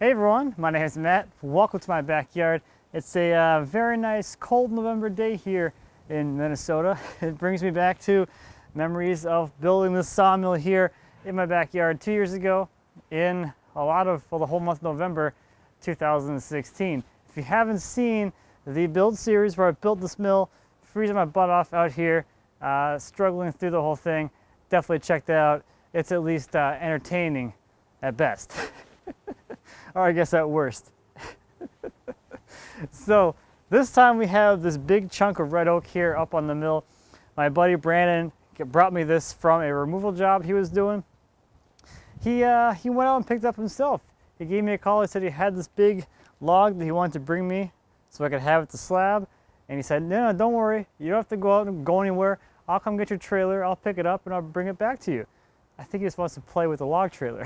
Hey everyone, my name is Matt. Welcome to my backyard. It's a very nice cold November day here in Minnesota. It brings me back to memories of building this sawmill here in my backyard 2 years ago in the whole month of November 2016. If you haven't seen the build series where I built this mill, freezing my butt off out here, struggling through the whole thing, definitely check that out. It's at least entertaining at best. Or I guess at worst. So this time we have this big chunk of red oak here up on the mill. My buddy Brandon brought me this from a removal job he was doing. He went out and picked it up himself. He gave me a call. He said he had this big log that he wanted to bring me so I could have it to slab. And he said, no, don't worry. You don't have to go out and go anywhere. I'll come get your trailer. I'll pick it up and I'll bring it back to you. I think he just wants to play with the log trailer.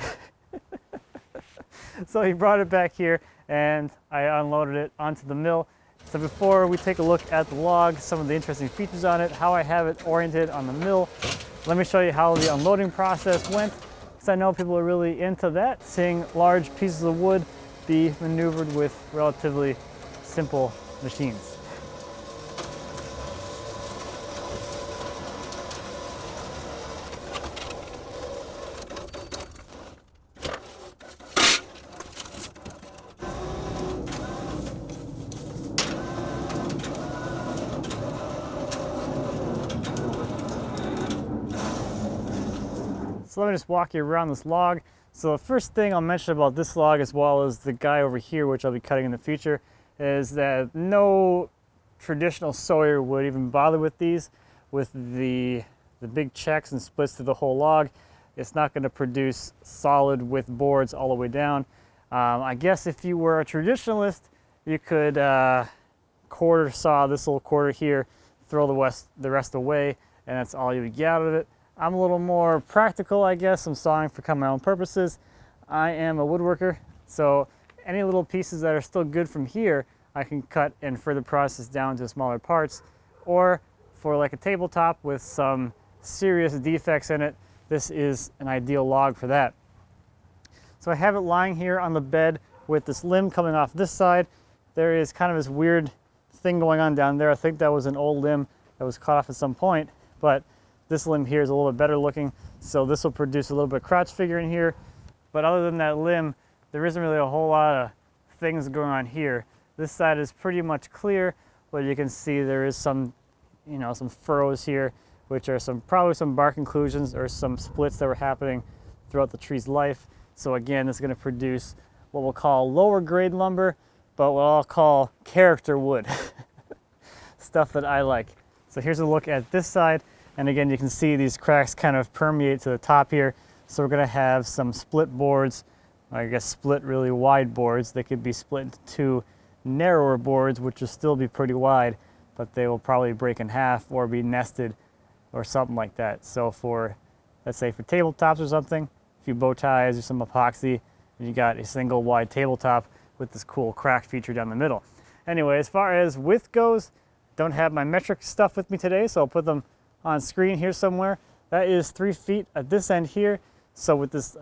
So he brought it back here and I unloaded it onto the mill. So before we take a look at the log, some of the interesting features on it, how I have it oriented on the mill, let me show you how the unloading process went, because I know people are really into that, seeing large pieces of wood be maneuvered with relatively simple machines. So let me just walk you around this log. So the first thing I'll mention about this log, as well as the guy over here, which I'll be cutting in the future, is that no traditional sawyer would even bother with these. With the big checks and splits through the whole log, it's not going to produce solid with boards all the way down. I guess if you were a traditionalist, you could quarter saw this little quarter here, throw the rest away, and that's all you would get out of it. I'm a little more practical, I guess. I'm sawing for kind of my own purposes. I am a woodworker, so any little pieces that are still good from here, I can cut and further process down to smaller parts. Or for like a tabletop with some serious defects in it, this is an ideal log for that. So I have it lying here on the bed with this limb coming off this side. There is kind of this weird thing going on down there. I think that was an old limb that was cut off at some point, but this limb here is a little bit better looking, so this will produce a little bit of crotch figure in here. But other than that limb, there isn't really a whole lot of things going on here. This side is pretty much clear, but you can see there is some, some furrows here, which are probably some bark inclusions or some splits that were happening throughout the tree's life. So again, this is going to produce what we'll call lower grade lumber, but what I'll call character wood. Stuff that I like. So here's a look at this side. And again, you can see these cracks kind of permeate to the top here. So we're going to have some split boards, I guess split really wide boards. They could be split into two narrower boards, which will still be pretty wide, but they will probably break in half or be nested or something like that. So for, let's say for tabletops or something, a few bow ties or some epoxy, and you got a single wide tabletop with this cool crack feature down the middle. Anyway, as far as width goes, don't have my metric stuff with me today, so I'll put them on screen here somewhere. That is 3 feet at this end here. So with this,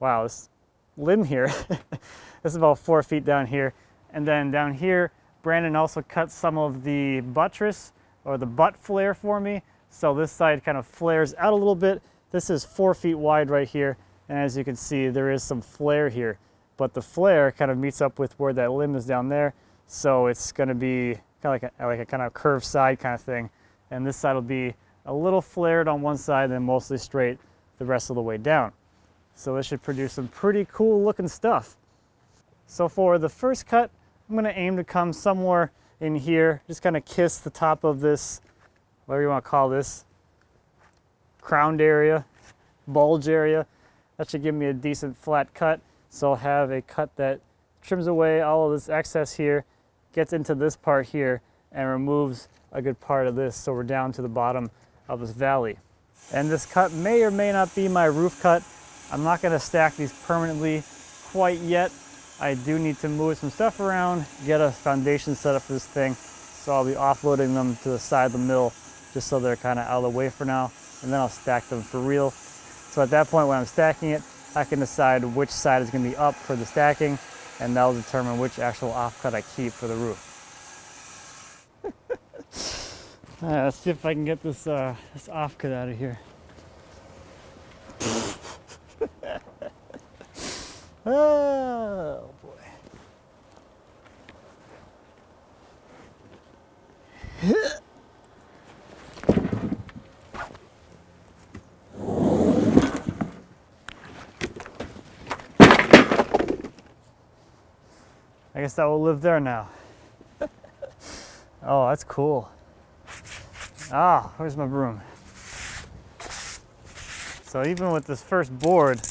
this limb here, this is about 4 feet down here. And then down here, Brandon also cut some of the buttress or the butt flare for me. So this side kind of flares out a little bit. This is 4 feet wide right here. And as you can see, there is some flare here, but the flare kind of meets up with where that limb is down there. So it's gonna be kind of like a kind of curved side kind of thing. And this side will be a little flared on one side and mostly straight the rest of the way down. So this should produce some pretty cool looking stuff. So for the first cut, I'm going to aim to come somewhere in here, just kind of kiss the top of this, whatever you want to call this, crowned area, bulge area. That should give me a decent flat cut. So I'll have a cut that trims away all of this excess here, gets into this part here, and removes a good part of this, so we're down to the bottom of this valley. And this cut may or may not be my roof cut. I'm not going to stack these permanently quite yet. I do need to move some stuff around, get a foundation set up for this thing, so I'll be offloading them to the side of the mill just so they're kind of out of the way for now, and then I'll stack them for real. So at that point when I'm stacking it, I can decide which side is going to be up for the stacking, and that'll determine which actual offcut I keep for the roof. All right, let's see if I can get this this offcut out of here. Oh boy. I guess that will live there now. Oh, that's cool. Ah, where's my broom? So even with this first board,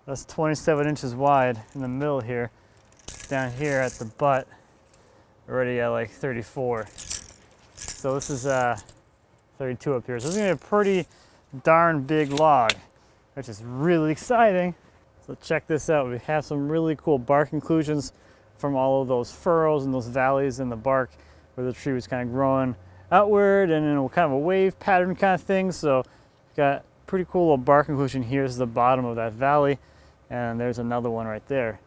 that's 27 inches wide in the middle here, down here at the butt, already at like 34. So this is 32 up here. So this is gonna be a pretty darn big log, which is really exciting. So check this out. We have some really cool bark inclusions from all of those furrows and those valleys in the bark where the tree was kind of growing outward and in kind of a wave pattern kind of thing. So got pretty cool little bark inclusion. Here's the bottom of that valley, and there's another one right there.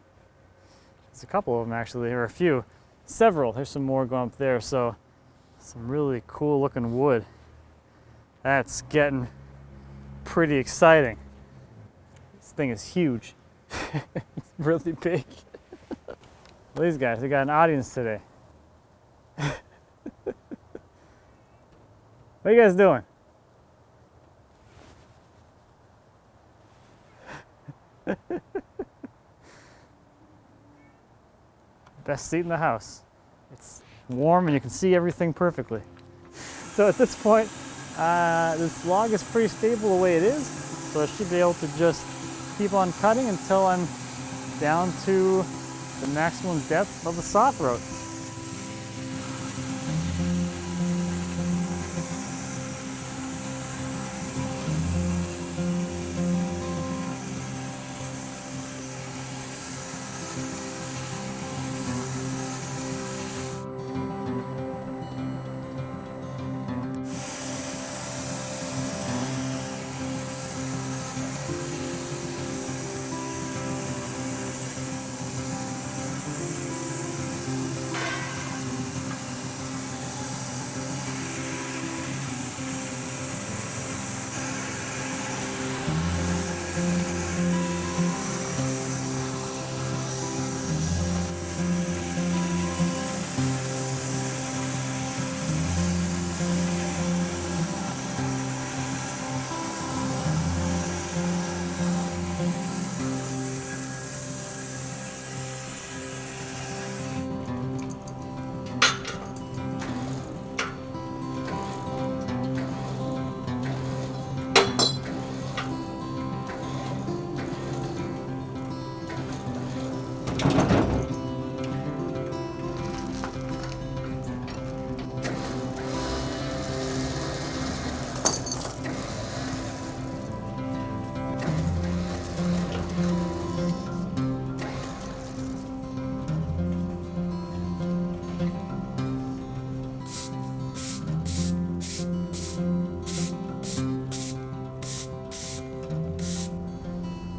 There's a couple of them actually, or a few, several. There's some more going up there. So some really cool looking wood. That's getting pretty exciting. This thing is huge. It's really big. Well, these guys, they got an audience today. What are you guys doing? Best seat in the house. It's warm and you can see everything perfectly. So at this point, this log is pretty stable the way it is, so I should be able to just keep on cutting until I'm down to the maximum depth of the saw throat.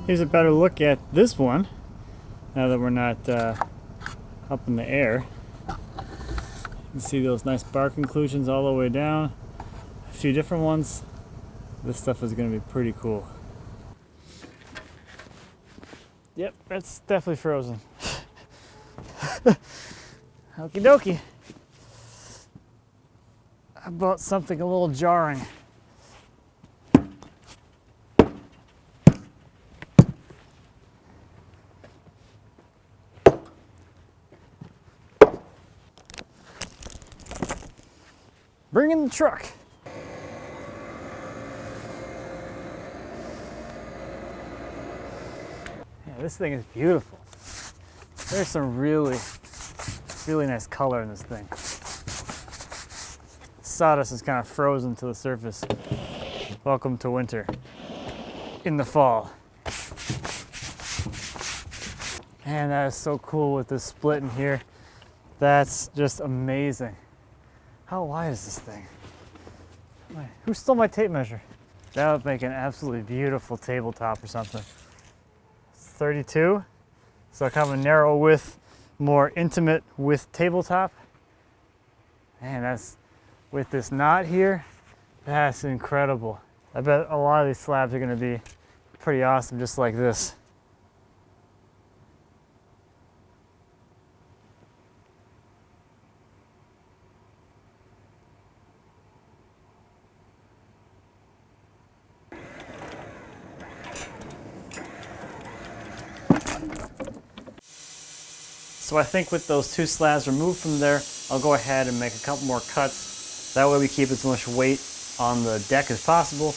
Here's a better look at this one, now that we're not up in the air. You can see those nice bark inclusions all the way down. A few different ones. This stuff is going to be pretty cool. Yep, it's definitely frozen. Okie dokie. How about something a little jarring? Bring in the truck. Yeah, this thing is beautiful. There's some really nice color in this thing. Sawdust is kind of frozen to the surface. Welcome to winter. In the fall. Man, that is so cool with this split in here. That's just amazing. How wide is this thing? Who stole my tape measure? That would make an absolutely beautiful tabletop or something. 32. So kind of a narrow width, more intimate width tabletop. Man, that's, with this knot here, that's incredible. I bet a lot of these slabs are gonna be pretty awesome just like this. So I think with those 2 slabs removed from there, I'll go ahead and make a couple more cuts. That way we keep as much weight on the deck as possible,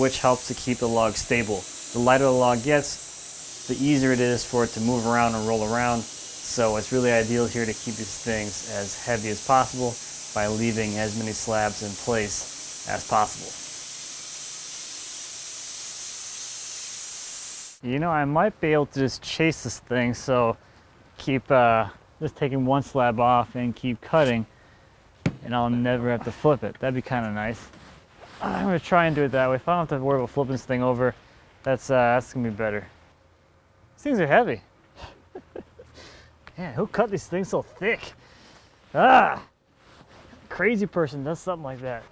which helps to keep the log stable. The lighter the log gets, the easier it is for it to move around and roll around. So it's really ideal here to keep these things as heavy as possible by leaving as many slabs in place as possible. You know, I might be able to just chase this thing, so keep just taking one slab off and keep cutting, and I'll never have to flip it. That'd be kind of nice. I'm gonna try and do it that way. If I don't have to worry about flipping this thing over, that's gonna be better. These things are heavy. Man, who cut these things so thick? Ah, crazy person does something like that.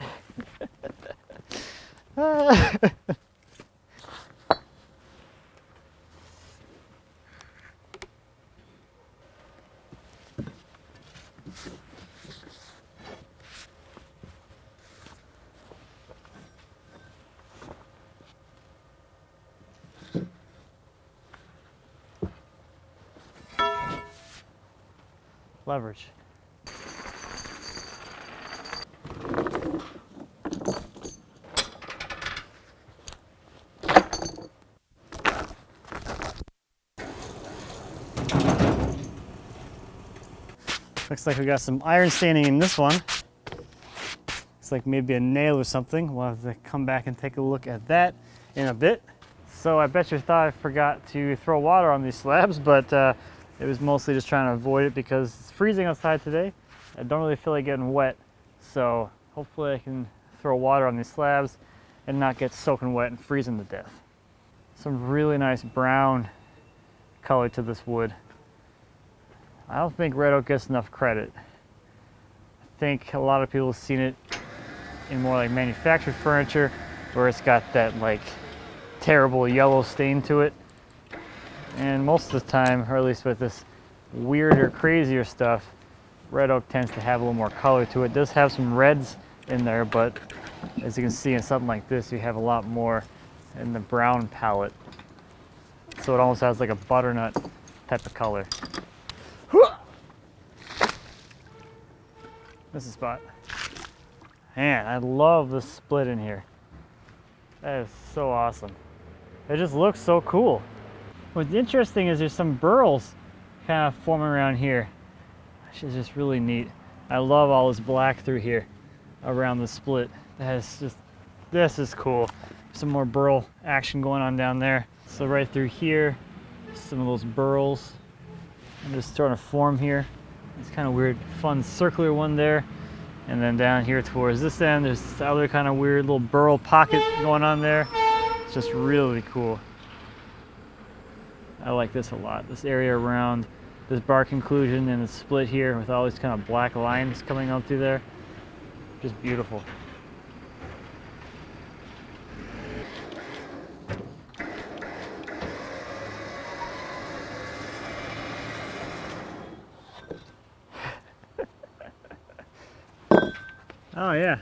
Leverage. Looks like we got some iron staining in this one. Looks like maybe a nail or something. We'll have to come back and take a look at that in a bit. So I bet you thought I forgot to throw water on these slabs, but it was mostly just trying to avoid it because it's freezing outside today. I don't really feel like getting wet, so hopefully I can throw water on these slabs and not get soaking wet and freezing to death. Some really nice brown color to this wood. I don't think red oak gets enough credit. I think a lot of people have seen it in more like manufactured furniture where it's got that like terrible yellow stain to it. And most of the time, or at least with this weirder, crazier stuff, red oak tends to have a little more color to it. It does have some reds in there, but as you can see in something like this, you have a lot more in the brown palette. So it almost has like a butternut type of color. This is a spot. Man, I love the split in here. That is so awesome. It just looks so cool. What's interesting is there's some burls kind of forming around here, which is just really neat. I love all this black through here around the split. That's just, this is cool. Some more burl action going on down there. So right through here, some of those burls. I'm just starting to form here. It's kind of weird, fun circular one there. And then down here towards this end, there's this other kind of weird little burl pocket going on there. It's just really cool. I like this a lot. This area around this bark inclusion and the split here with all these kind of black lines coming out through there. Just beautiful. Oh yeah.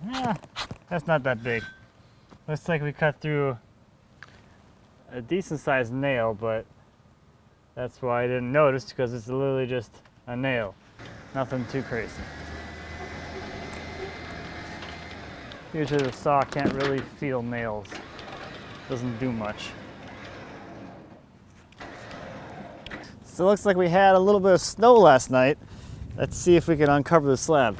Yeah, that's not that big. Looks like we cut through a decent sized nail, but that's why I didn't notice, because it's literally just a nail. Nothing too crazy. Usually the saw can't really feel nails. Doesn't do much. So it looks like we had a little bit of snow last night. Let's see if we can uncover the slab.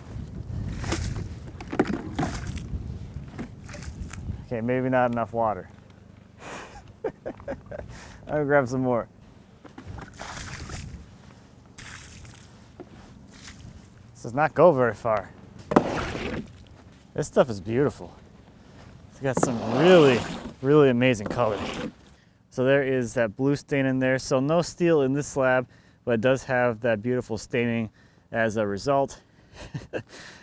Okay, maybe not enough water. I'll grab some more. This does not go very far. This stuff is beautiful. It's got some really, really amazing color. So there is that blue stain in there. So no steel in this slab, but it does have that beautiful staining as a result.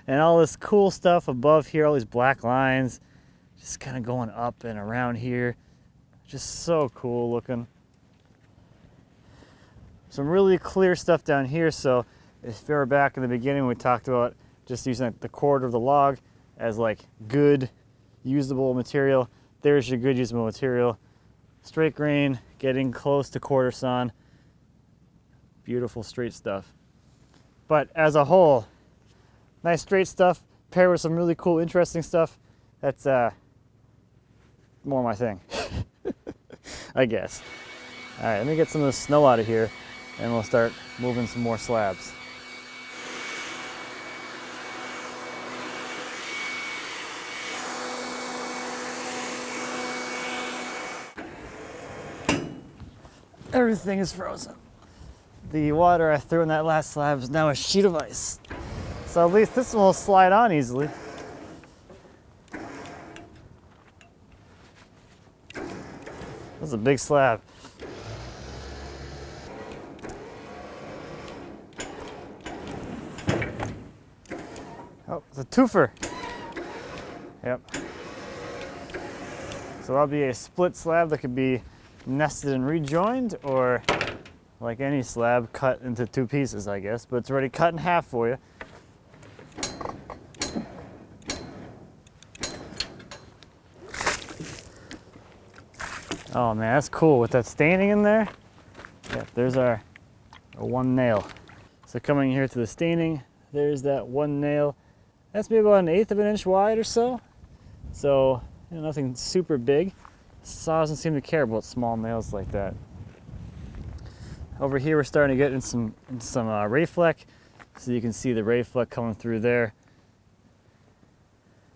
And all this cool stuff above here, all these black lines, just kind of going up and around here. Just so cool looking. Some really clear stuff down here. So if you were back in the beginning, we talked about just using the cord of the log as like good usable material. There's your good usable material. Straight grain, getting close to quarter sawn. Beautiful straight stuff. But as a whole, nice straight stuff paired with some really cool, interesting stuff. That's more my thing, I guess. All right, let me get some of the snow out of here and we'll start moving some more slabs. Everything is frozen. The water I threw in that last slab is now a sheet of ice. So at least this one will slide on easily. That's a big slab. Oh, it's a twofer. Yep. So that'll be a split slab that could be nested and rejoined, or like any slab, cut into two pieces, I guess, but it's already cut in half for you. Oh man, that's cool with that staining in there. Yeah, there's our one nail. So coming here to the staining, there's that one nail. That's maybe about 1/8 of an inch wide or so. So, you know, nothing super big. Saw doesn't seem to care about small nails like that. Over here we're starting to get in some Rayfleck. So you can see the Rayfleck coming through there.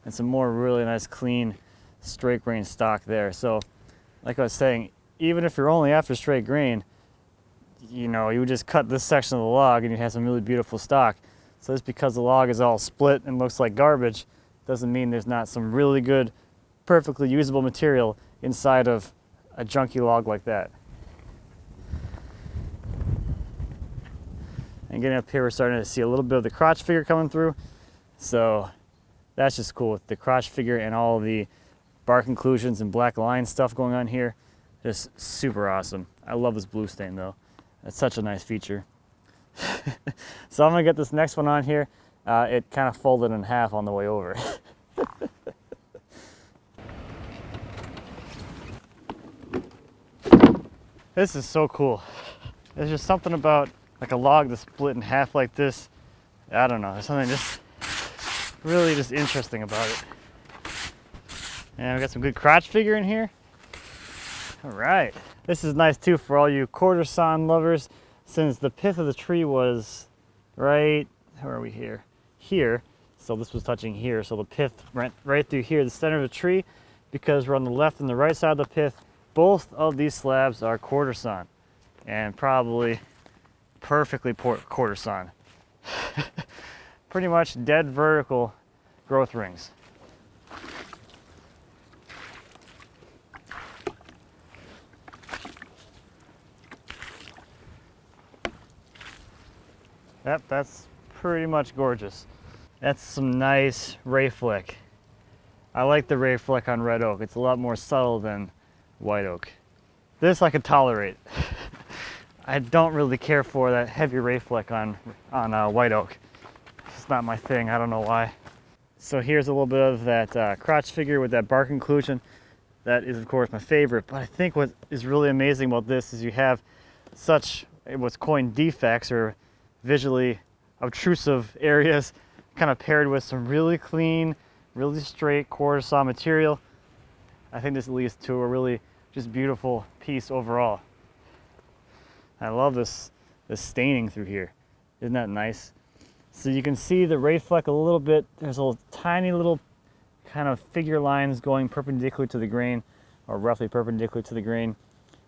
And some more really nice clean straight grain stock there. So like I was saying, even if you're only after straight grain, you know, you would just cut this section of the log and you have some really beautiful stock. So just because the log is all split and looks like garbage doesn't mean there's not some really good, perfectly usable material inside of a junky log like that. And getting up here, we're starting to see a little bit of the crotch figure coming through. So that's just cool with the crotch figure and all the bark inclusions and black line stuff going on here. Just super awesome. I love this blue stain though. That's such a nice feature. So I'm gonna get this next one on here. It kind of folded in half on the way over. This is so cool. There's just something about like a log that's split in half like this. I don't know, there's something just really just interesting about it. And we got some good crotch figure in here. All right. This is nice too for all you quarter sawn lovers, since the pith of the tree was right, where are we here? Here. So this was touching here. So the pith went right through here, the center of the tree, because we're on the left and the right side of the pith. Both of these slabs are quarter sawn and probably perfectly quarter sawn. Pretty much dead vertical growth rings. Yep, that's pretty much gorgeous. That's some nice Rayfleck. I like the Rayfleck on red oak. It's a lot more subtle than white oak. This I could tolerate. I don't really care for that heavy Rayfleck on white oak. It's not my thing, I don't know why. So here's a little bit of that crotch figure with that bark inclusion. That is of course my favorite, but I think what is really amazing about this is you have such what's coined defects or visually obtrusive areas kind of paired with some really clean, really straight quarter saw material. I think this leads to a really just beautiful piece overall. I love this staining through here. Isn't that nice? So you can see the Rayfleck a little bit. There's a tiny little kind of figure lines going perpendicular to the grain, or roughly perpendicular to the grain.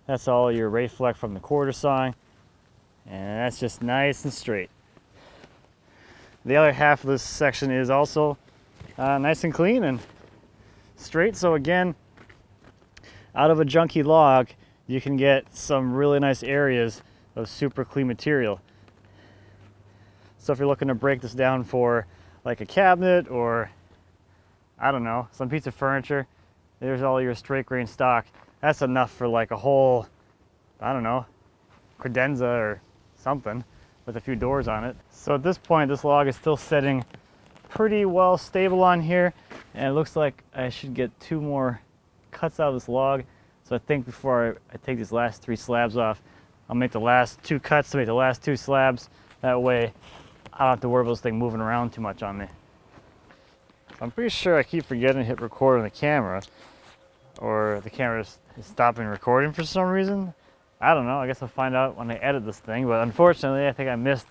That's all your Rayfleck from the quarter sawing. And that's just nice and straight. The other half of this section is also nice and clean and straight. So again, out of a junky log, you can get some really nice areas of super clean material. So if you're looking to break this down for like a cabinet or, I don't know, some piece of furniture, there's all your straight grain stock. That's enough for like a whole, I don't know, credenza or something with a few doors on it. So at this point, this log is still sitting pretty well stable on here, and it looks like I should get 2 more cuts out of this log. So I think before I take these last 3 slabs off, I'll make the last 2 cuts to make the last 2 slabs. That way I don't have to worry about this thing moving around too much on me. I'm pretty sure I keep forgetting to hit record on the camera, or the camera is stopping recording for some reason. I don't know, I guess I'll find out when I edit this thing, but unfortunately I think I missed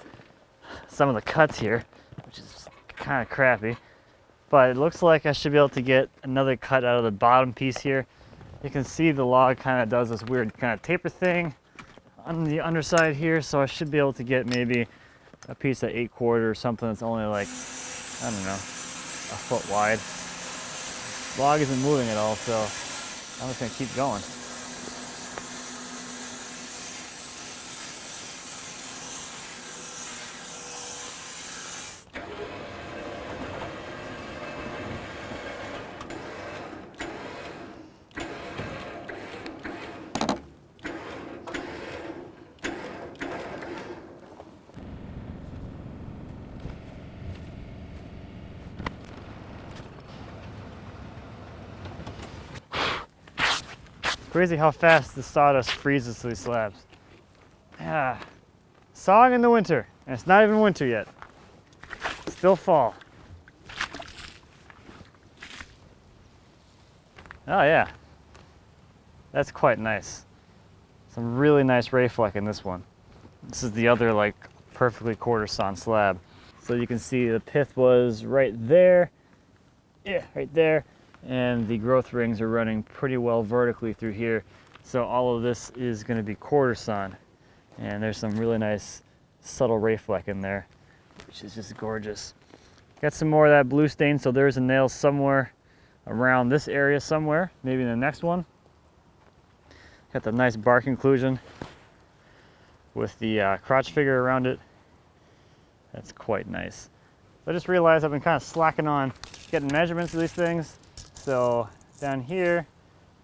some of the cuts here, which is kind of crappy. But it looks like I should be able to get another cut out of the bottom piece here. You can see the log kind of does this weird kind of taper thing on the underside here, so I should be able to get maybe a piece of 8/4 or something that's only like, I don't know, a foot wide. The log isn't moving at all, so I'm just gonna keep going. Crazy how fast the sawdust freezes to these slabs. Yeah, sawing in the winter, and it's not even winter yet. It's still fall. Oh yeah, that's quite nice. Some really nice ray fleck in this one. This is the other like perfectly quarter sawn slab. So you can see the pith was right there. Yeah, right there. And the growth rings are running pretty well vertically through here. So all of this is going to be quarter sawn. And there's some really nice subtle ray fleck in there, which is just gorgeous. Got some more of that blue stain, so there's a nail somewhere around this area somewhere, maybe in the next one. Got the nice bark inclusion with the crotch figure around it. That's quite nice. I just realized I've been kind of slacking on getting measurements of these things. So down here,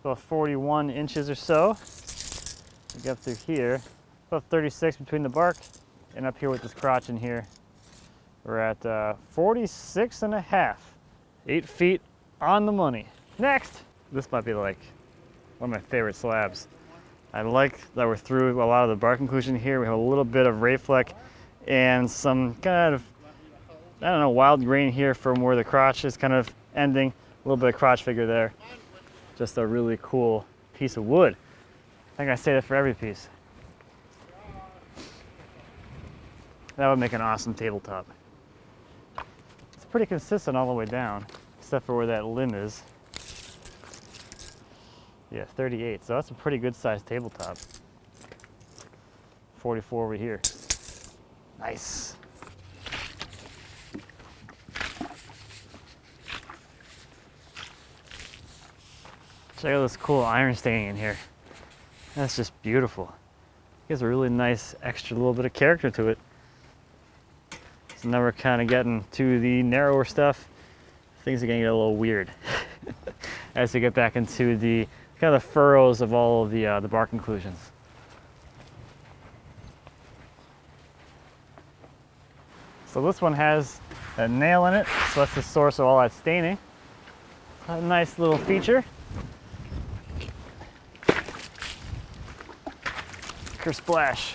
about 41 inches or so. We get up through here, about 36 between the bark, and up here with this crotch in here, we're at 46 and a half. 8 feet on the money. Next, this might be like one of my favorite slabs. I like that we're through a lot of the bark inclusion here. We have a little bit of ray fleck and some kind of, I don't know, wild grain here from where the crotch is kind of ending. A little bit of crotch figure there. Just a really cool piece of wood. I think I say that for every piece. That would make an awesome tabletop. It's pretty consistent all the way down, except for where that limb is. Yeah, 38, so that's a pretty good sized tabletop. 44 over here. Nice. Check out this cool iron staining in here. That's just beautiful. It gives a really nice extra little bit of character to it. So now we're kind of getting to the narrower stuff. Things are gonna get a little weird as we get back into the kind of the furrows of all of the bark inclusions. So this one has a nail in it, so that's the source of all that staining. A nice little feature. Splash.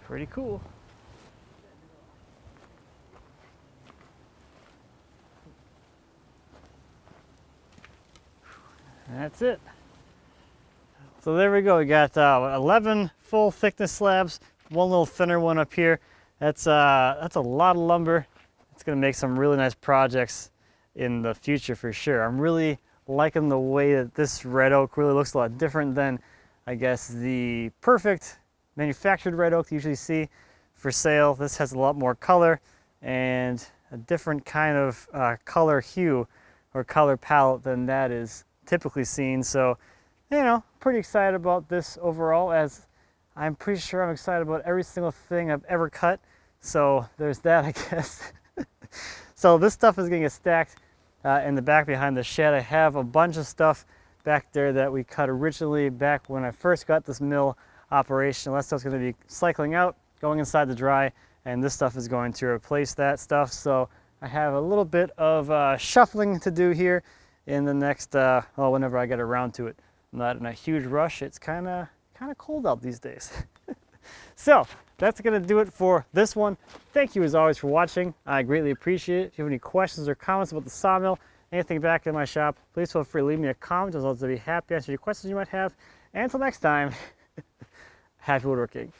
Pretty cool. That's it. So there we go. We got 11 full thickness slabs, one little thinner one up here. That's a lot of lumber. It's going to make some really nice projects in the future for sure. I'm really liking the way that this red oak really looks a lot different than, I guess, the perfect manufactured red oak you usually see for sale. This has a lot more color and a different kind of color hue or color palette than that is typically seen. So, you know, pretty excited about this overall, as I'm pretty sure I'm excited about every single thing I've ever cut. So there's that, I guess. So this stuff is going to get stacked in the back behind the shed. I have a bunch of stuff back there that we cut originally back when I first got this mill operational. That stuff's going to be cycling out, going inside the dry, and this stuff is going to replace that stuff. So I have a little bit of shuffling to do here in the next, well, whenever I get around to it. I'm not in a huge rush. It's kind of cold out these days. So that's going to do it for this one. Thank you as always for watching. I greatly appreciate it. If you have any questions or comments about the sawmill, anything back in my shop, please feel free to leave me a comment. I'll be happy to answer any questions you might have. And until next time, happy woodworking.